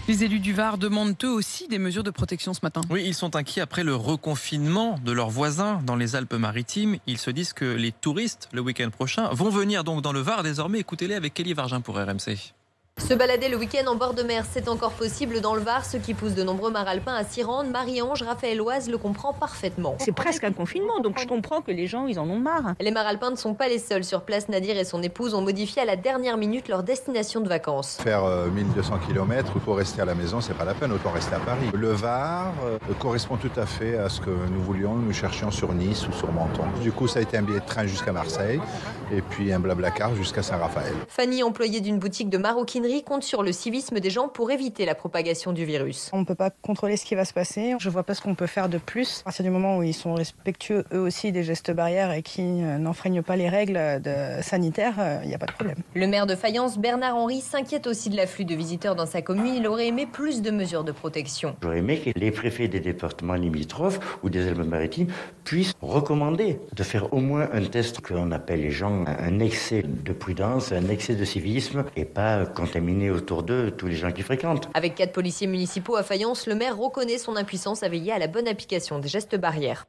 Les élus du Var demandent eux aussi des mesures de protection ce matin. Oui, ils sont inquiets après le reconfinement de leurs voisins dans les Alpes-Maritimes. Ils se disent que les touristes, le week-end prochain, vont venir donc dans le Var désormais. Écoutez-les avec Kelly Vargin pour RMC. Se balader le week-end en bord de mer, c'est encore possible dans le Var, ce qui pousse de nombreux mares alpins à s'y rendre. Marie-Ange Raphaël-Oise le comprend parfaitement. C'est presque un confinement, donc je comprends que les gens, ils en ont marre. Les mares alpins ne sont pas les seuls. Sur place, Nadir et son épouse ont modifié à la dernière minute leur destination de vacances. Faire 1200 km pour rester à la maison, c'est pas la peine, autant rester à Paris. Le Var correspond tout à fait à ce que nous cherchions sur Nice ou sur Menton. Du coup, ça a été un billet de train jusqu'à Marseille et puis un blablacar jusqu'à Saint-Raphaël. Fanny, employée d'une boutique de maroquinerie, compte sur le civisme des gens pour éviter la propagation du virus. On ne peut pas contrôler ce qui va se passer. Je ne vois pas ce qu'on peut faire de plus. À partir du moment où ils sont respectueux eux aussi des gestes barrières et qui n'enfreignent pas les règles sanitaires, il n'y a pas de problème. Le maire de Fayence, Bernard Henry, s'inquiète aussi de l'afflux de visiteurs dans sa commune. Il aurait aimé plus de mesures de protection. J'aurais aimé que les préfets des départements limitrophes ou des Alpes-Maritimes puissent recommander de faire au moins un test qu'on appelle les gens un excès de prudence, un excès de civisme et pas contaminer autour d'eux tous les gens qui fréquentent. Avec 4 policiers municipaux à Fayence, le maire reconnaît son impuissance à veiller à la bonne application des gestes barrières.